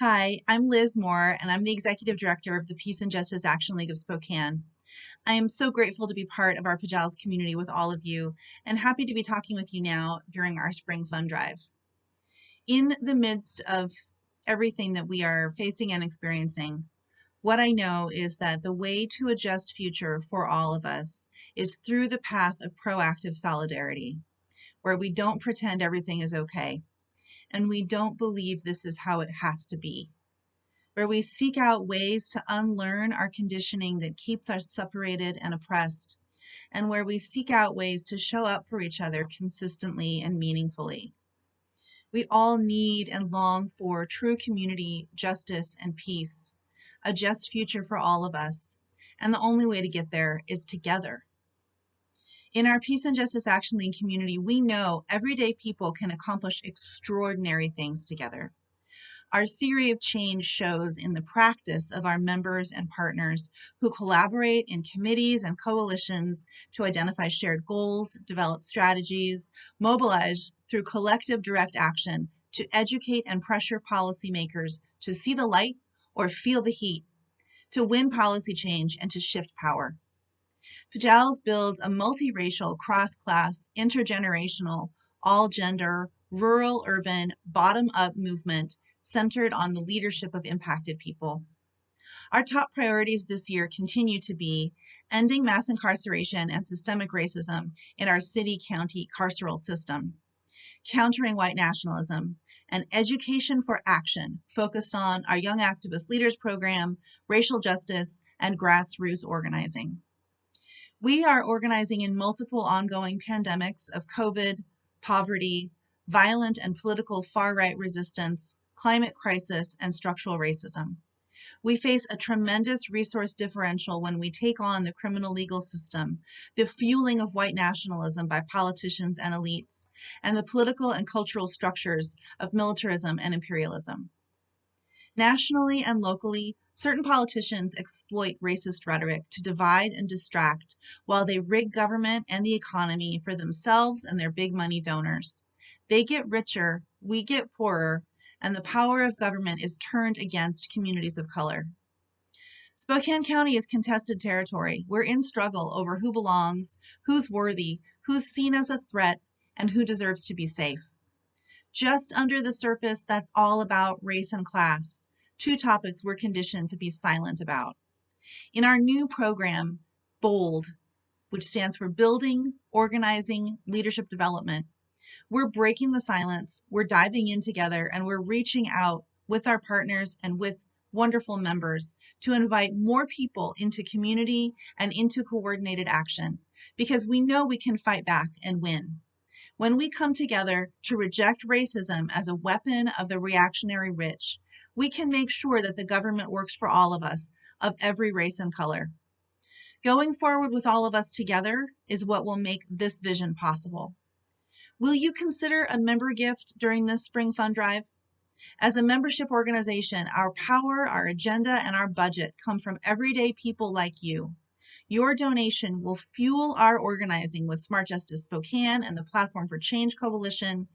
Hi, I'm Liz Moore, and I'm the Executive Director of the Peace and Justice Action League of Spokane. I am so grateful to be part of our PJALS community with all of you, and happy to be talking with you now during our Spring Fund Drive. In the midst of everything that we are facing and experiencing, what I know is that the way to a just future for all of us is through the path of proactive solidarity, where we don't pretend everything is okay, and we don't believe this is how it has to be, where we seek out ways to unlearn our conditioning that keeps us separated and oppressed, and where we seek out ways to show up for each other consistently and meaningfully. We all need and long for true community, justice, and peace, a just future for all of us, and the only way to get there is together. In our Peace and Justice Action League community, we know everyday people can accomplish extraordinary things together. Our theory of change shows in the practice of our members and partners who collaborate in committees and coalitions to identify shared goals, develop strategies, mobilize through collective direct action to educate and pressure policymakers to see the light or feel the heat, to win policy change and to shift power. PJALS builds a multiracial, cross-class, intergenerational, all-gender, rural-urban, bottom-up movement centered on the leadership of impacted people. Our top priorities this year continue to be ending mass incarceration and systemic racism in our city-county carceral system, countering white nationalism, and education for action focused on our Young Activist Leaders Program, racial justice, and grassroots organizing. We are organizing in multiple ongoing pandemics of COVID, poverty, violent and political far-right resistance, climate crisis, and structural racism. We face a tremendous resource differential when we take on the criminal legal system, the fueling of white nationalism by politicians and elites, and the political and cultural structures of militarism and imperialism. Nationally and locally, certain politicians exploit racist rhetoric to divide and distract while they rig government and the economy for themselves and their big money donors. They get richer, we get poorer, and the power of government is turned against communities of color. Spokane County is contested territory. We're in struggle over who belongs, who's worthy, who's seen as a threat, and who deserves to be safe. Just under the surface, that's all about race and class, two topics we're conditioned to be silent about. In our new program, BOLD, which stands for Building, Organizing, Leadership Development, we're breaking the silence, we're diving in together, and we're reaching out with our partners and with wonderful members to invite more people into community and into coordinated action, because we know we can fight back and win. When we come together to reject racism as a weapon of the reactionary rich, we can make sure that the government works for all of us, of every race and color. Going forward with all of us together is what will make this vision possible. Will you consider a member gift during this Spring Fund Drive? As a membership organization, our power, our agenda, and our budget come from everyday people like you. Your donation will fuel our organizing with Smart Justice Spokane and the Platform for Change Coalition,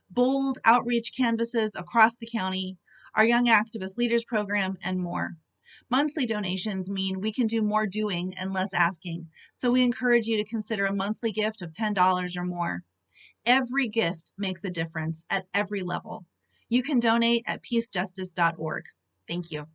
bold outreach canvases across the county, our Young Activist Leaders Program, and more. Monthly donations mean we can do more doing and less asking, so we encourage you to consider a monthly gift of $10 or more. Every gift makes a difference at every level. You can donate at peacejustice.org. Thank you.